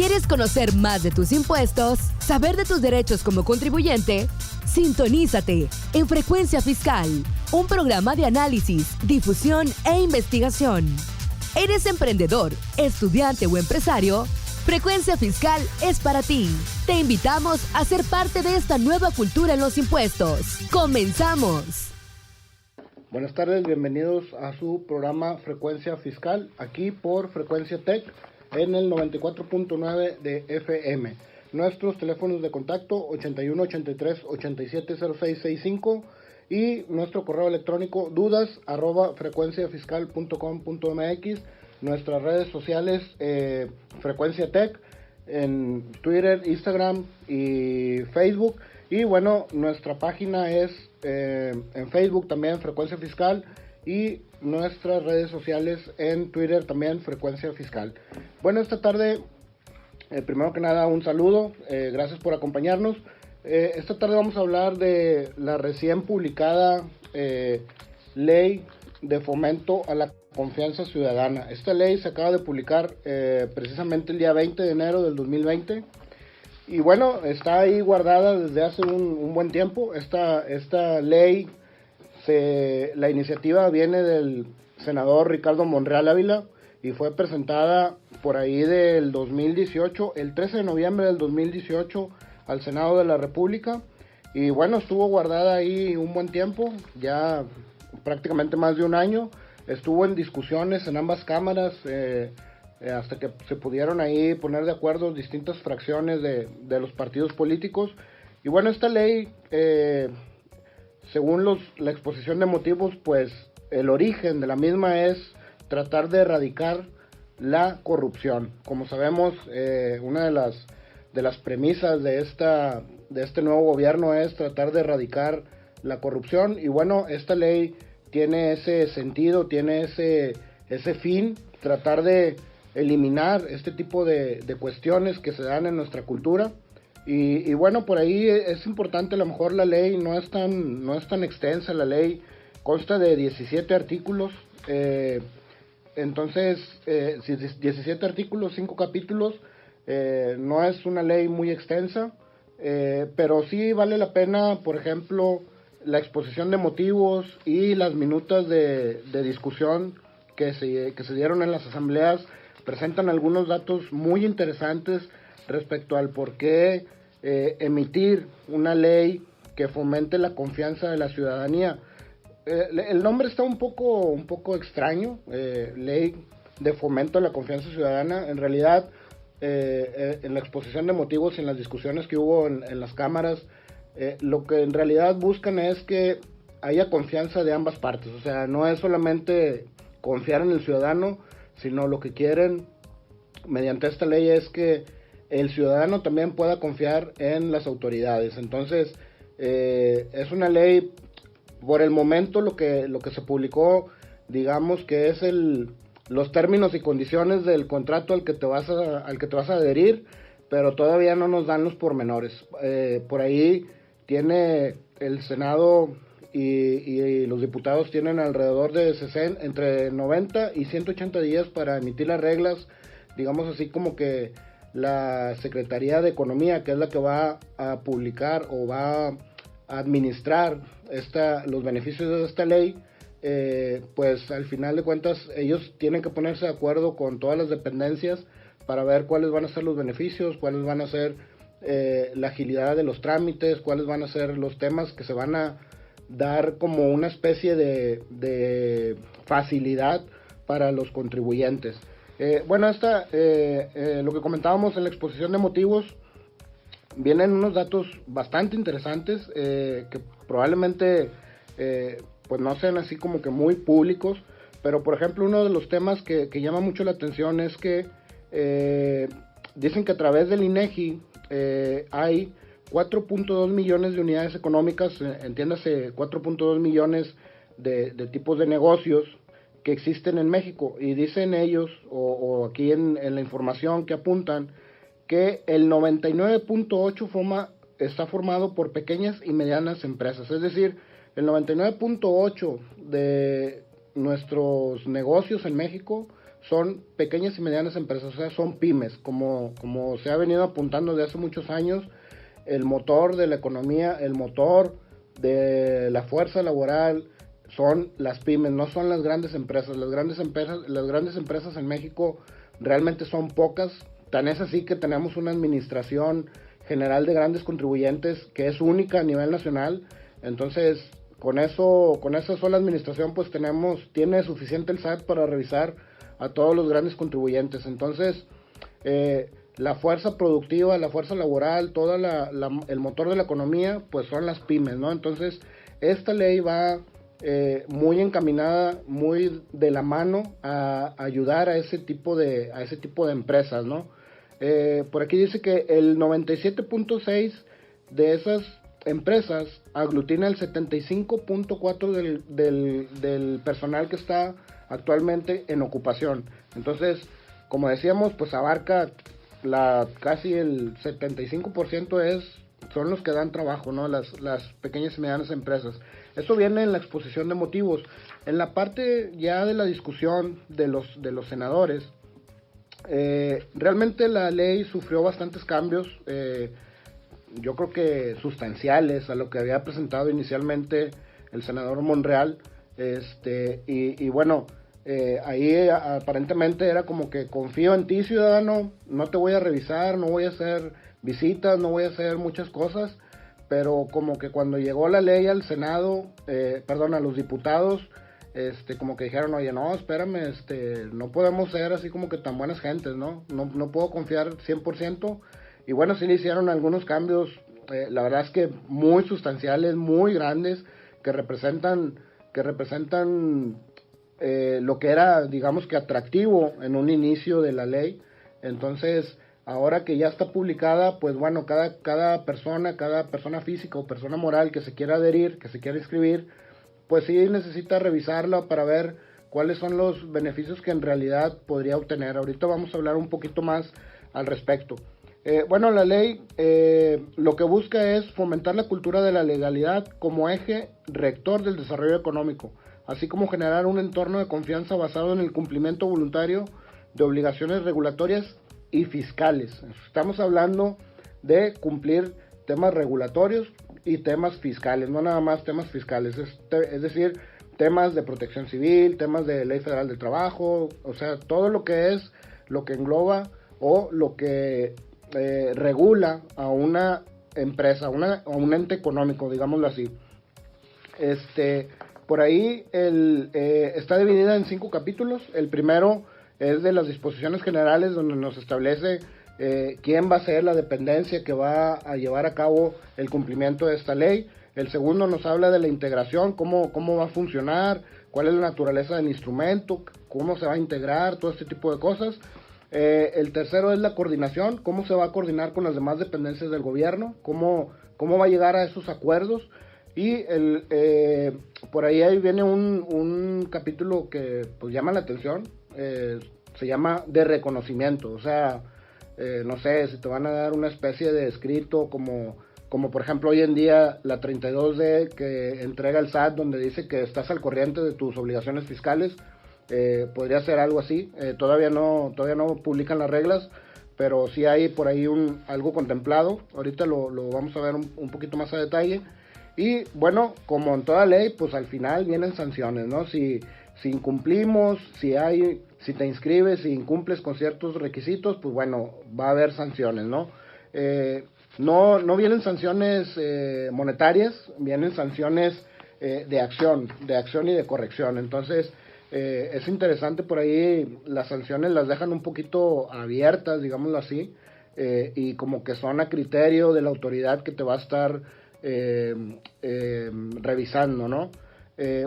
¿Quieres conocer más de tus impuestos? ¿Saber de tus derechos como contribuyente? Sintonízate en Frecuencia Fiscal, un programa de análisis, difusión e investigación. ¿Eres emprendedor, estudiante o empresario? Frecuencia Fiscal es para ti. Te invitamos a ser parte de esta nueva cultura en los impuestos. ¡Comenzamos! Buenas tardes, bienvenidos a su programa Frecuencia Fiscal, aquí por Frecuencia Tech en el 94.9 de FM. Nuestros teléfonos de contacto 81 83 87 0665 y nuestro correo electrónico dudas@frecuenciafiscal.com.mx. Nuestras redes sociales Frecuencia Tech en Twitter, Instagram y Facebook. Y bueno, nuestra página es en Facebook también Frecuencia Fiscal y nuestras redes sociales en Twitter también Frecuencia Fiscal. Bueno, esta tarde, primero que nada, un saludo, gracias por acompañarnos. Esta tarde vamos a hablar de la recién publicada ley de fomento a la confianza ciudadana. Esta ley se acaba de publicar precisamente el día 20 de enero del 2020. Y bueno, está ahí guardada desde hace un buen tiempo. Esta ley, la iniciativa viene del senador Ricardo Monreal Ávila y fue presentada por ahí del 2018, el 13 de noviembre del 2018, al Senado de la República. Y bueno, estuvo guardada ahí un buen tiempo, ya prácticamente más de un año. Estuvo en discusiones en ambas cámaras, hasta que se pudieron ahí poner de acuerdo distintas fracciones de los partidos políticos. Y bueno, esta ley, según la exposición de motivos, pues el origen de la misma es tratar de erradicar la corrupción. Como sabemos, una de las premisas de este nuevo gobierno es tratar de erradicar la corrupción. Y bueno, esta ley tiene ese sentido, tiene ese fin, tratar de eliminar este tipo de cuestiones que se dan en nuestra cultura. Y bueno, por ahí es importante, a lo mejor la ley no es tan extensa. La ley consta de 17 artículos, entonces 17 artículos, 5 capítulos, no es una ley muy extensa, pero sí vale la pena, por ejemplo, la exposición de motivos y las minutas de discusión que se dieron en las asambleas. Presentan algunos datos muy interesantes respecto al por qué emitir una ley que fomente la confianza de la ciudadanía. El nombre está un poco extraño, ley de fomento a la confianza ciudadana. En realidad, en la exposición de motivos y en las discusiones que hubo en las cámaras, lo que en realidad buscan es que haya confianza de ambas partes. O sea, no es solamente confiar en el ciudadano, sino lo que quieren mediante esta ley es que el ciudadano también pueda confiar en las autoridades. Entonces, es una ley, por el momento lo que se publicó, digamos que es los términos y condiciones del contrato al que te vas a adherir, pero todavía no nos dan los pormenores. Por ahí tiene el Senado y los diputados tienen alrededor de entre 90 y 180 días para emitir las reglas, digamos así como que la Secretaría de Economía, que es la que va a publicar o va a administrar los beneficios de esta ley, pues al final de cuentas ellos tienen que ponerse de acuerdo con todas las dependencias para ver cuáles van a ser los beneficios, cuáles van a ser la agilidad de los trámites, cuáles van a ser los temas que se van a dar como una especie de facilidad para los contribuyentes. Bueno, lo que comentábamos en la exposición de motivos, vienen unos datos bastante interesantes que probablemente pues no sean así como que muy públicos, pero por ejemplo uno de los temas que llama mucho la atención es que dicen que a través del INEGI hay 4.2 millones de unidades económicas, entiéndase 4.2 millones de tipos de negocios que existen en México, y dicen ellos, o aquí en la información que apuntan, que el 99.8 está formado por pequeñas y medianas empresas, es decir, el 99.8 de nuestros negocios en México son pequeñas y medianas empresas, o sea, son pymes, como se ha venido apuntando desde hace muchos años. El motor de la economía, el motor de la fuerza laboral son las pymes, no son las grandes empresas. Las grandes empresas en México realmente son pocas. Tan es así que tenemos una administración general de grandes contribuyentes que es única a nivel nacional. Entonces, con esa sola administración, pues tiene suficiente el SAT para revisar a todos los grandes contribuyentes. Entonces, la fuerza productiva, la fuerza laboral, el motor de la economía, pues son las pymes, ¿no? Entonces, esta ley va muy encaminada, muy de la mano a ayudar a ese tipo de empresas, ¿no? Por aquí dice que el 97.6 de esas empresas aglutina el 75.4 del personal que está actualmente en ocupación. Entonces, como decíamos, pues abarca casi el 75% son los que dan trabajo, ¿no? Las pequeñas y medianas empresas. Esto viene en la exposición de motivos. En la parte ya de la discusión de los senadores, realmente la ley sufrió bastantes cambios, yo creo que sustanciales a lo que había presentado inicialmente el senador Monreal, y bueno, ahí aparentemente era como que confío en ti, ciudadano, no te voy a revisar, no voy a hacer visitas, no voy a hacer muchas cosas, pero como que cuando llegó la ley al Senado, a los diputados, como que dijeron, oye, no, espérame, no podemos ser así como que tan buenas gentes, ¿no? No puedo confiar 100%, y bueno, sí le hicieron algunos cambios, la verdad es que muy sustanciales, muy grandes, que representan lo que era, digamos que atractivo en un inicio de la ley. Entonces, ahora que ya está publicada, pues bueno, cada persona física o persona moral que se quiera adherir, que se quiera inscribir, pues sí necesita revisarla para ver cuáles son los beneficios que en realidad podría obtener. Ahorita vamos a hablar un poquito más al respecto. Bueno, la ley lo que busca es fomentar la cultura de la legalidad como eje rector del desarrollo económico, así como generar un entorno de confianza basado en el cumplimiento voluntario de obligaciones regulatorias y fiscales. Estamos hablando de cumplir temas regulatorios y temas fiscales, no nada más temas fiscales, es decir, temas de protección civil, temas de ley federal del trabajo, o sea, todo lo que engloba o lo que regula a una empresa, a un ente económico, digámoslo así. Por ahí está dividida en 5 capítulos. El primero es de las disposiciones generales, donde nos establece quién va a ser la dependencia que va a llevar a cabo el cumplimiento de esta ley. El segundo nos habla de la integración, cómo va a funcionar, cuál es la naturaleza del instrumento, cómo se va a integrar, todo este tipo de cosas. El tercero es la coordinación, cómo se va a coordinar con las demás dependencias del gobierno, cómo va a llegar a esos acuerdos. Y por ahí viene un capítulo que pues llama la atención, se llama de reconocimiento. O sea, no sé, si te van a dar una especie de escrito como por ejemplo hoy en día la 32D que entrega el SAT, donde dice que estás al corriente de tus obligaciones fiscales. Podría ser algo así. Todavía no publican las reglas, pero sí hay por ahí algo contemplado. Ahorita lo vamos a ver un poquito más a detalle. Y bueno, como en toda ley, pues al final vienen sanciones, ¿no? Si incumplimos, si te inscribes, si incumples con ciertos requisitos, pues bueno, va a haber sanciones, ¿no? No vienen sanciones monetarias, vienen sanciones de acción y de corrección. Entonces, es interesante por ahí, las sanciones las dejan un poquito abiertas, digámoslo así, y como que son a criterio de la autoridad que te va a estar revisando, ¿no?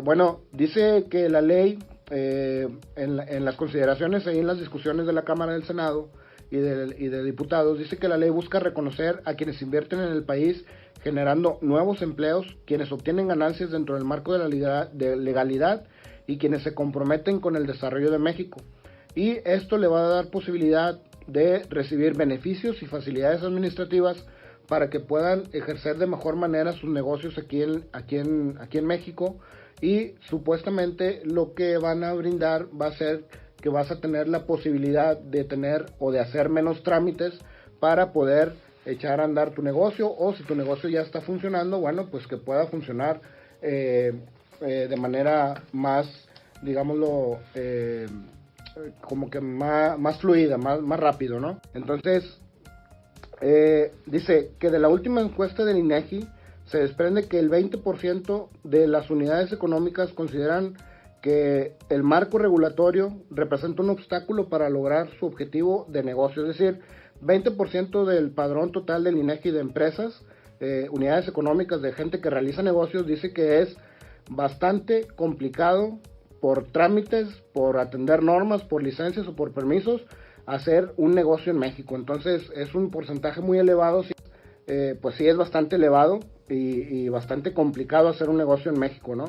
Bueno, dice que la ley, en las consideraciones y en las discusiones de la Cámara del Senado y de diputados, dice que la ley busca reconocer a quienes invierten en el país generando nuevos empleos, quienes obtienen ganancias dentro del marco de la legalidad y quienes se comprometen con el desarrollo de México. Y esto le va a dar posibilidad de recibir beneficios y facilidades administrativas para que puedan ejercer de mejor manera sus negocios aquí en México, y supuestamente lo que van a brindar va a ser que vas a tener la posibilidad de tener o de hacer menos trámites para poder echar a andar tu negocio, o si tu negocio ya está funcionando, bueno, pues que pueda funcionar de manera más, digámoslo, como que más fluida, más rápido, ¿no? Entonces, dice que de la última encuesta del INEGI se desprende que el 20% de las unidades económicas consideran que el marco regulatorio representa un obstáculo para lograr su objetivo de negocio, es decir, 20% del padrón total del INEGI de empresas, unidades económicas de gente que realiza negocios, dice que es bastante complicado por trámites, por atender normas, por licencias o por permisos, hacer un negocio en México. Entonces es un porcentaje muy elevado, pues sí es bastante elevado y bastante complicado hacer un negocio en México, ¿no?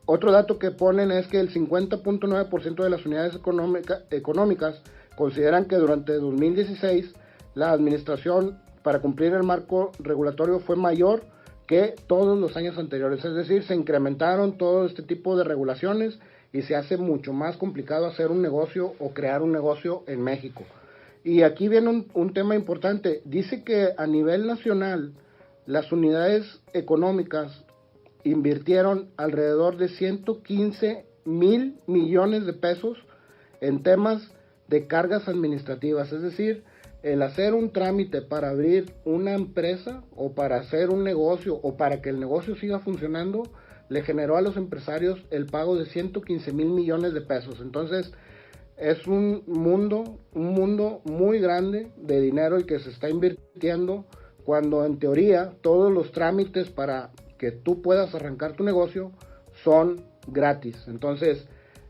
Otro dato que ponen es que el 50.9% de las unidades económicas consideran que durante 2016 la administración para cumplir el marco regulatorio fue mayor que todos los años anteriores, es decir, se incrementaron todo este tipo de regulaciones y se hace mucho más complicado hacer un negocio o crear un negocio en México. Y aquí viene un tema importante, dice que a nivel nacional las unidades económicas invirtieron alrededor de 115,000 millones de pesos en temas de cargas administrativas, es decir, el hacer un trámite para abrir una empresa o para hacer un negocio o para que el negocio siga funcionando, le generó a los empresarios el pago de 115,000 millones de pesos. Entonces, es un mundo muy grande de dinero el que se está invirtiendo, cuando en teoría todos los trámites para que tú puedas arrancar tu negocio son gratis. Entonces,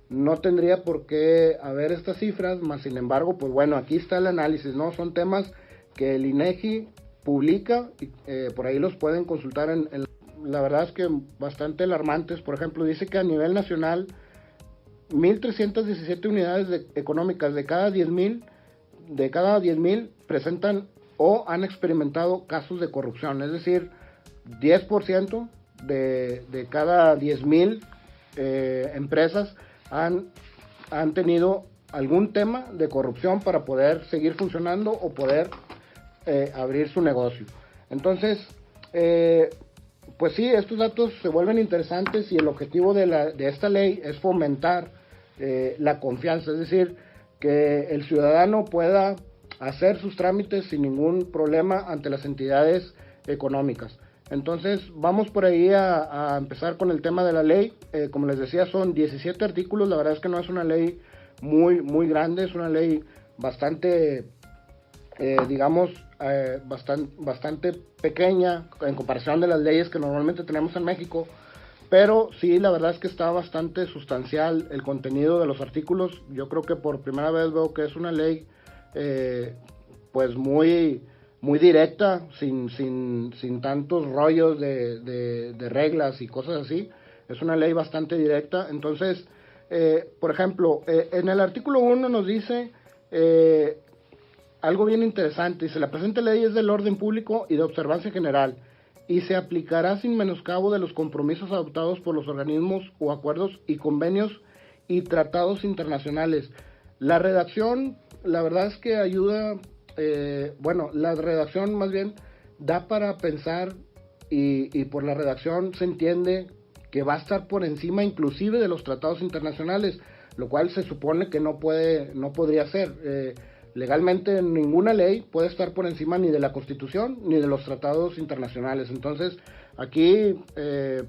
no tendría por qué haber estas cifras, más sin embargo, pues bueno, aquí está el análisis, ¿no? Son temas que el INEGI publica, por ahí los pueden consultar la verdad es que bastante alarmantes. Por ejemplo, dice que a nivel nacional 1,317 unidades económicas de cada 10,000 presentan o han experimentado casos de corrupción, es decir, 10% de cada 10,000 empresas han tenido algún tema de corrupción para poder seguir funcionando o poder abrir su negocio. Entonces, pues sí, estos datos se vuelven interesantes y el objetivo de esta ley es fomentar la confianza, es decir, que el ciudadano pueda hacer sus trámites sin ningún problema ante las entidades económicas. Entonces vamos por ahí a empezar con el tema de la ley. Como les decía, son 17 artículos, la verdad es que no es una ley muy grande, es una ley bastante, bastante pequeña en comparación de las leyes que normalmente tenemos en México, pero sí, la verdad es que está bastante sustancial el contenido de los artículos. Yo creo que por primera vez veo que es una ley pues muy directa, sin tantos rollos de reglas y cosas así. Es una ley bastante directa. Entonces, por ejemplo, en el artículo 1 nos dice algo bien interesante. Dice: la presente ley es del orden público y de observancia general y se aplicará sin menoscabo de los compromisos adoptados por los organismos o acuerdos y convenios y tratados internacionales. La redacción, la verdad es que ayuda, la redacción más bien da para pensar y por la redacción se entiende que va a estar por encima inclusive de los tratados internacionales, lo cual se supone que no podría ser. Legalmente ninguna ley puede estar por encima ni de la Constitución ni de los tratados internacionales. Entonces aquí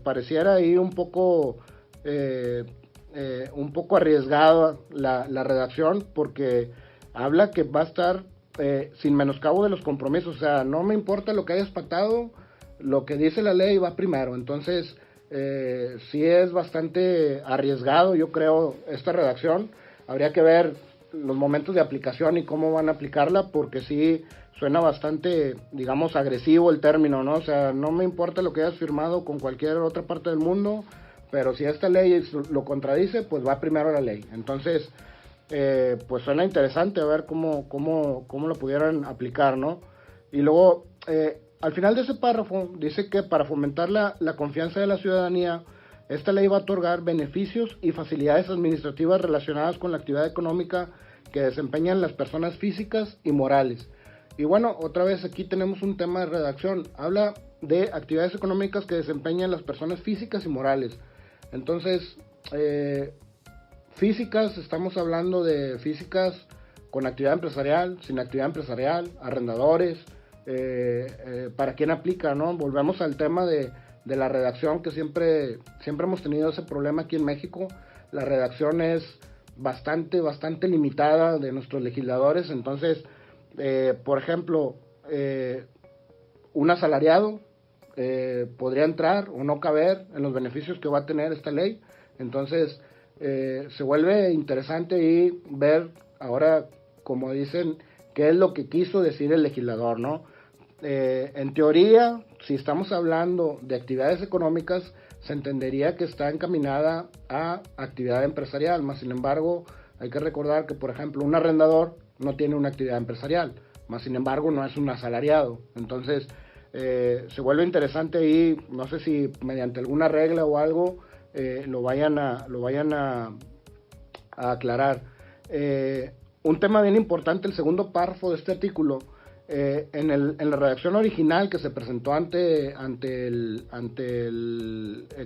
pareciera ahí un poco arriesgada la redacción, porque habla que va a estar sin menoscabo de los compromisos. O sea, no me importa lo que hayas pactado, lo que dice la ley va primero. Entonces sí es bastante arriesgado, yo creo, esta redacción. Habría que ver los momentos de aplicación y cómo van a aplicarla, porque sí suena bastante, digamos, agresivo el término, ¿no? O sea, no me importa lo que hayas firmado con cualquier otra parte del mundo, pero si esta ley lo contradice, pues va primero la ley. Entonces, pues suena interesante a ver cómo lo pudieran aplicar, ¿no? Y luego, al final de ese párrafo, dice que para fomentar la confianza de la ciudadanía, esta ley va a otorgar beneficios y facilidades administrativas relacionadas con la actividad económica que desempeñan las personas físicas y morales. Y bueno, otra vez aquí tenemos un tema de redacción. Habla de actividades económicas que desempeñan las personas físicas y morales. Entonces, físicas, estamos hablando de físicas con actividad empresarial, sin actividad empresarial, arrendadores, para quién aplica, ¿no? Volvemos al tema de la redacción, que siempre hemos tenido ese problema aquí en México. La redacción es bastante limitada de nuestros legisladores. Entonces, por ejemplo, un asalariado podría entrar o no caber en los beneficios que va a tener esta ley. Entonces, se vuelve interesante y ver ahora, como dicen, qué es lo que quiso decir el legislador, ¿no? En teoría, si estamos hablando de actividades económicas, se entendería que está encaminada a actividad empresarial, más sin embargo, hay que recordar que, por ejemplo, un arrendador no tiene una actividad empresarial, más sin embargo, no es un asalariado. Entonces, se vuelve interesante y no sé si mediante alguna regla o algo lo vayan a aclarar. Un tema bien importante, el segundo párrafo de este artículo, en la redacción original que se presentó ante el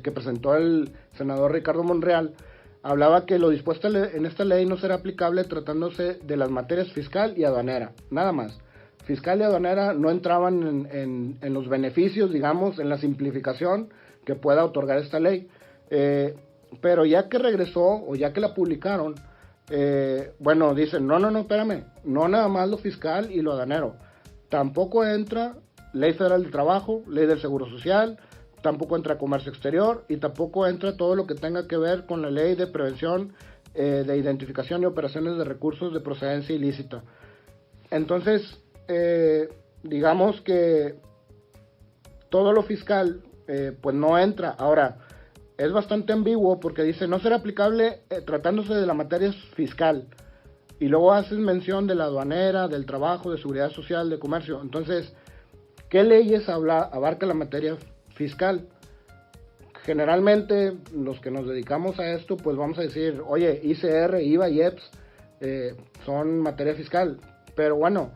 que presentó el senador Ricardo Monreal, hablaba que lo dispuesto en esta ley no será aplicable tratándose de las materias fiscal y aduanera, nada más. Fiscal y aduanera no entraban en los beneficios, digamos, en la simplificación que pueda otorgar esta ley. Pero ya que regresó o ya que la publicaron, bueno, dicen, no, espérame, no nada más lo fiscal y lo aduanero. Tampoco entra Ley Federal del Trabajo, Ley del Seguro Social, tampoco entra Comercio Exterior y tampoco entra todo lo que tenga que ver con la Ley de Prevención de Identificación y Operaciones de Recursos de Procedencia Ilícita. Entonces, digamos que todo lo fiscal pues no entra. Ahora, es bastante ambiguo porque dice no será aplicable tratándose de la materia fiscal. Y luego haces mención de la aduanera, del trabajo, de seguridad social, de comercio. Entonces, ¿qué leyes abarca la materia fiscal? Generalmente, los que nos dedicamos a esto, pues vamos a decir, oye, ICR, IVA y EPS son materia fiscal. Pero bueno,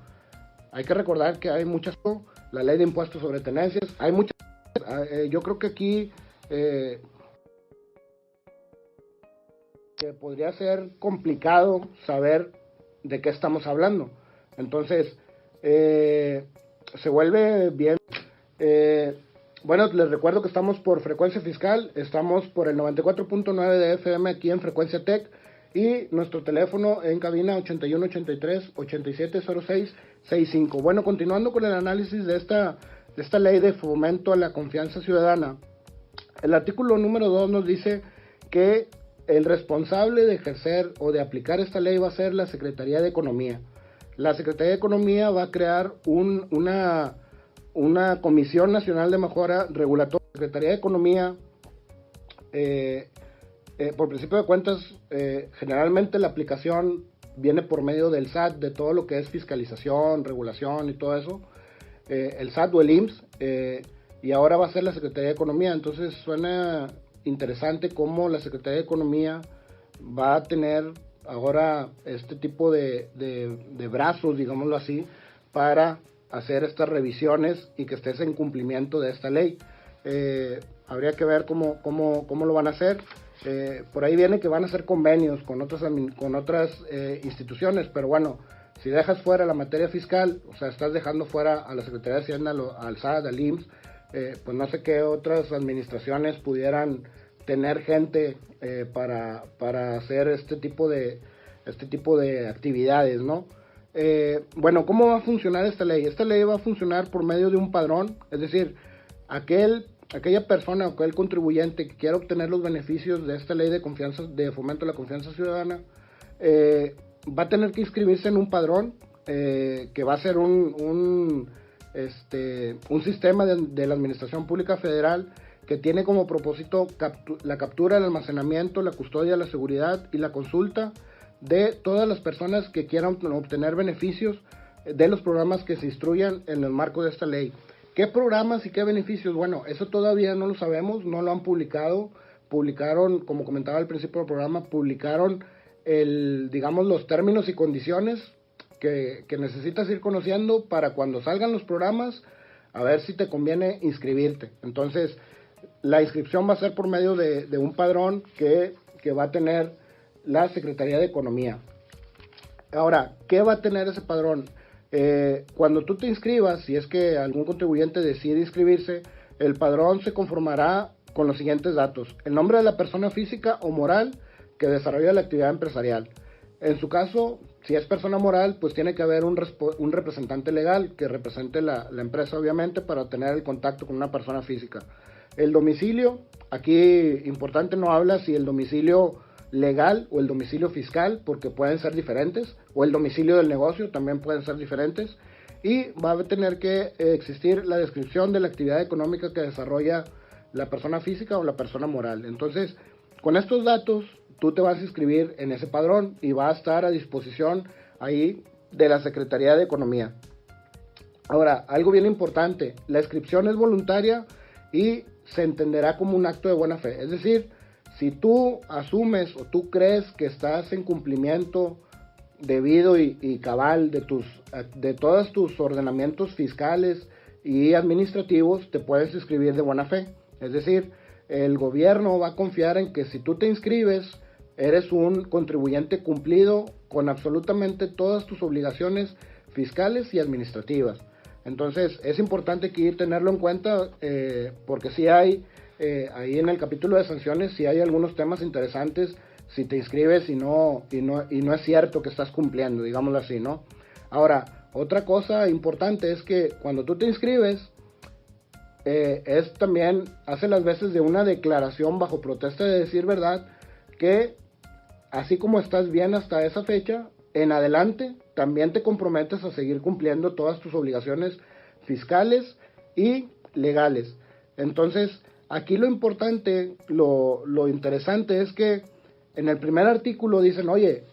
hay que recordar que hay muchas, la ley de impuestos sobre tenencias, hay muchas, yo creo que aquí que podría ser complicado saber de qué estamos hablando. Entonces, se vuelve bien. Bueno, les recuerdo que estamos por Frecuencia Fiscal, estamos por el 94.9 de FM aquí en Frecuencia Tech y nuestro teléfono en cabina 8183-870665. Bueno, continuando con el análisis de esta ley de fomento a la confianza ciudadana, el artículo número 2 nos dice que el responsable de ejercer o de aplicar esta ley va a ser la Secretaría de Economía. La Secretaría de Economía va a crear una Comisión Nacional de Mejora Regulatoria. La Secretaría de Economía, por principio de cuentas, generalmente la aplicación viene por medio del SAT, de todo lo que es fiscalización, regulación y todo eso. El SAT o el IMSS, y ahora va a ser la Secretaría de Economía. Entonces suena interesante cómo la Secretaría de Economía va a tener ahora este tipo de brazos, digámoslo así, para hacer estas revisiones y que estés en cumplimiento de esta ley. Habría que ver cómo lo van a hacer. Por ahí viene que van a hacer convenios con otras instituciones, pero bueno, si dejas fuera la materia fiscal, o sea, estás dejando fuera a la Secretaría de Hacienda, al SAT, al IMSS, pues no sé qué otras administraciones pudieran tener gente para hacer este tipo de actividades, ¿no? Bueno, ¿cómo va a funcionar esta ley? Esta ley va a funcionar por medio de un padrón, es decir, aquella persona o aquel contribuyente que quiera obtener los beneficios de esta ley de fomento a la confianza ciudadana, va a tener que inscribirse en un padrón que va a ser un sistema de la Administración Pública Federal que tiene como propósito la captura, el almacenamiento, la custodia, la seguridad y la consulta de todas las personas que quieran obtener beneficios de los programas que se instruyan en el marco de esta ley. ¿Qué programas y qué beneficios? Bueno, eso todavía no lo sabemos, no lo han publicado, publicaron, como comentaba al principio del programa, publicaron digamos, los términos y condiciones que necesitas ir conociendo para cuando salgan los programas, a ver si te conviene inscribirte. Entonces, la inscripción va a ser por medio de un padrón que va a tener la Secretaría de Economía. Ahora, ¿qué va a tener ese padrón? Cuando tú te inscribas, si es que algún contribuyente decide inscribirse, el padrón se conformará con los siguientes datos: el nombre de la persona física o moral que desarrolla la actividad empresarial. En su caso, si es persona moral, pues tiene que haber un representante legal que represente la empresa, obviamente, para tener el contacto con una persona física. El domicilio, aquí importante, no habla si el domicilio legal o el domicilio fiscal, porque pueden ser diferentes, o el domicilio del negocio también pueden ser diferentes, y va a tener que existir la descripción de la actividad económica que desarrolla la persona física o la persona moral. Entonces, con estos datos, tú te vas a inscribir en ese padrón y va a estar a disposición ahí de la Secretaría de Economía. Ahora, algo bien importante, la inscripción es voluntaria y se entenderá como un acto de buena fe. Es decir, si tú asumes o tú crees que estás en cumplimiento debido y cabal de todos tus ordenamientos fiscales y administrativos, te puedes inscribir de buena fe. Es decir, el gobierno va a confiar en que si tú te inscribes, eres un contribuyente cumplido con absolutamente todas tus obligaciones fiscales y administrativas. Entonces, es importante que tenerlo en cuenta, porque sí hay, ahí en el capítulo de sanciones, sí hay algunos temas interesantes si te inscribes y no es cierto que estás cumpliendo, digámoslo así, ¿no? Ahora, otra cosa importante es que cuando tú te inscribes, es también, hace las veces de una declaración bajo protesta de decir verdad, que así como estás bien hasta esa fecha, en adelante también te comprometes a seguir cumpliendo todas tus obligaciones fiscales y legales. Entonces, aquí lo importante, lo interesante es que en el primer artículo dicen, oye,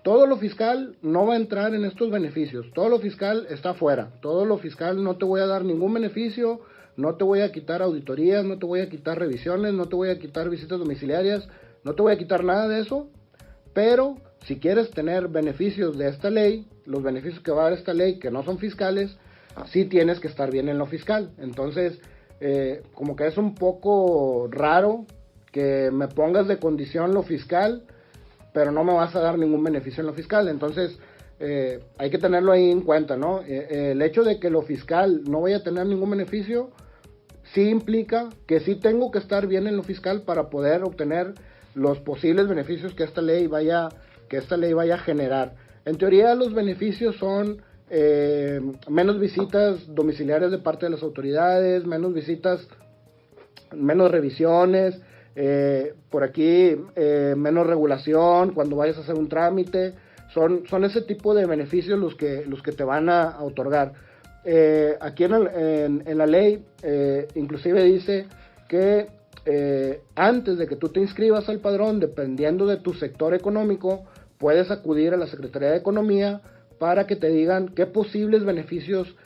todo lo fiscal no va a entrar en estos beneficios, todo lo fiscal está fuera, todo lo fiscal no te voy a dar ningún beneficio, no te voy a quitar auditorías, no te voy a quitar revisiones, no te voy a quitar visitas domiciliarias, no te voy a quitar nada de eso, pero si quieres tener beneficios de esta ley, los beneficios que va a dar esta ley que no son fiscales, sí tienes que estar bien en lo fiscal. Entonces, como que es un poco raro que me pongas de condición lo fiscal, pero no me vas a dar ningún beneficio en lo fiscal. Entonces, hay que tenerlo ahí en cuenta, ¿no? El hecho de que lo fiscal no vaya a tener ningún beneficio, sí implica que sí tengo que estar bien en lo fiscal para poder obtener los posibles beneficios que esta ley vaya a generar. En teoría, los beneficios son menos visitas domiciliarias de parte de las autoridades, menos visitas, menos revisiones, por aquí menos regulación cuando vayas a hacer un trámite. Son ese tipo de beneficios los que te van a otorgar. Aquí en la ley inclusive dice que antes de que tú te inscribas al padrón, dependiendo de tu sector económico, puedes acudir a la Secretaría de Economía para que te digan qué posibles beneficios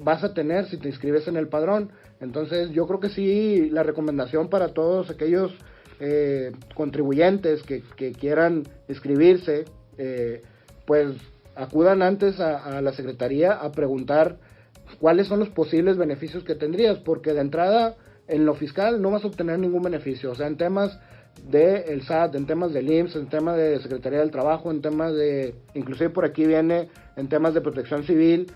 vas a tener si te inscribes en el padrón. Entonces, yo creo que sí, la recomendación para todos aquellos contribuyentes que quieran inscribirse, pues acudan antes a la Secretaría a preguntar cuáles son los posibles beneficios que tendrías, porque de entrada en lo fiscal no vas a obtener ningún beneficio. O sea, en temas del SAT, en temas del IMSS, en temas de Secretaría del Trabajo, en temas de, inclusive por aquí viene, en temas de protección civil,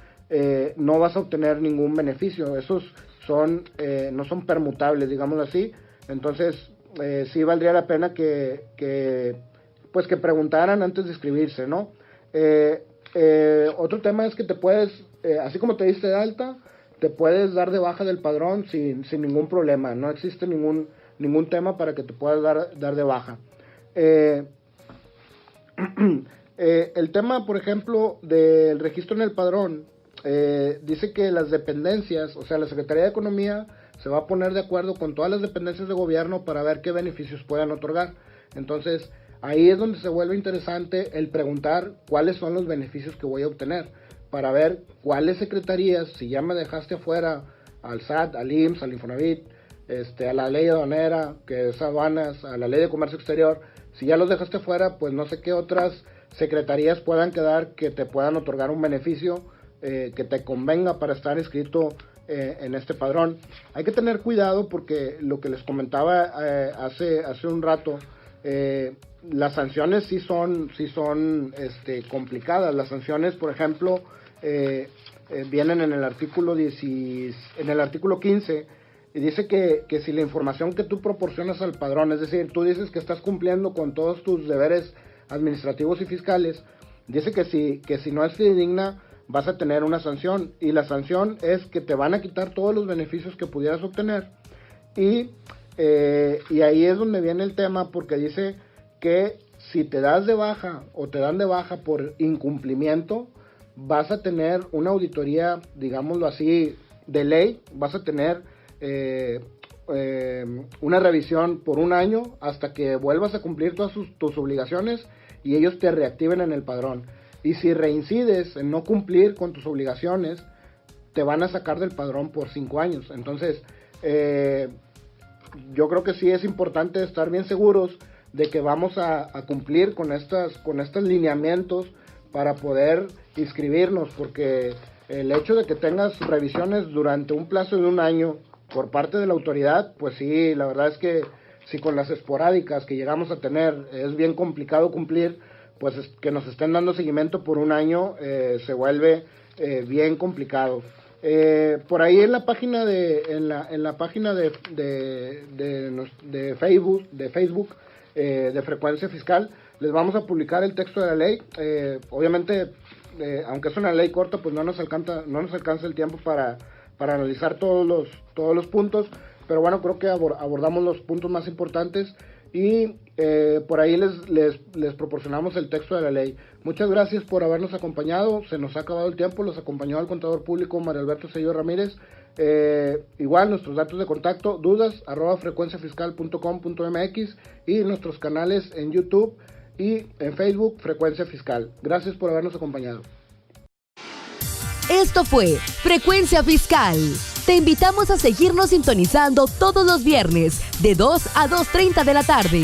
no vas a obtener ningún beneficio. Esos no son permutables, digámoslo así. Entonces, sí valdría la pena que preguntaran antes de inscribirse, ¿no? Otro tema es que te puedes, así como te diste de alta, te puedes dar de baja del padrón sin ningún problema. No existe ningún tema para que te puedas dar de baja. El tema, por ejemplo, del registro en el padrón, dice que las dependencias, o sea, la Secretaría de Economía se va a poner de acuerdo con todas las dependencias de gobierno para ver qué beneficios puedan otorgar. Entonces, ahí es donde se vuelve interesante el preguntar cuáles son los beneficios que voy a obtener, para ver cuáles secretarías, si ya me dejaste afuera al SAT, al IMSS, al Infonavit, a la ley aduanera, que es aduanas, a la ley de comercio exterior, si ya los dejaste fuera, pues no sé qué otras secretarías puedan quedar que te puedan otorgar un beneficio que te convenga para estar inscrito en este padrón. Hay que tener cuidado porque lo que les comentaba hace un rato, las sanciones sí son complicadas. Las sanciones, por ejemplo, vienen en el artículo 15, y dice que si la información que tú proporcionas al padrón, es decir, tú dices que estás cumpliendo con todos tus deberes administrativos y fiscales, dice que si no es fidedigna, vas a tener una sanción, y la sanción es que te van a quitar todos los beneficios que pudieras obtener. Y ahí es donde viene el tema, porque dice que si te das de baja o te dan de baja por incumplimiento, vas a tener una auditoría, digámoslo así, de ley. Vas a tener una revisión por un año hasta que vuelvas a cumplir todas tus obligaciones y ellos te reactiven en el padrón. Y si reincides en no cumplir con tus obligaciones, te van a sacar del padrón por 5 años. Entonces, yo creo que sí es importante estar bien seguros de que vamos a cumplir con estos lineamientos para poder inscribirnos, porque el hecho de que tengas revisiones durante un plazo de un año por parte de la autoridad, pues sí, la verdad es que si con las esporádicas que llegamos a tener es bien complicado cumplir, pues que nos estén dando seguimiento por un año se vuelve bien complicado. Por ahí en la página de Facebook de Frecuencia Fiscal les vamos a publicar el texto de la ley. Obviamente, aunque es una ley corta, pues no nos alcanza el tiempo para analizar todos los puntos, pero bueno, creo que abordamos los puntos más importantes y por ahí les proporcionamos el texto de la ley. Muchas gracias por habernos acompañado. Se nos ha acabado el tiempo. Los acompañó el contador público Mario Alberto Sello Ramírez. Igual nuestros datos de contacto, dudas @frecuenciafiscal.com.mx, y nuestros canales en YouTube y en Facebook, Frecuencia Fiscal. Gracias por habernos acompañado. Esto fue Frecuencia Fiscal. Te invitamos a seguirnos sintonizando todos los viernes de 2 a 2:30 de la tarde.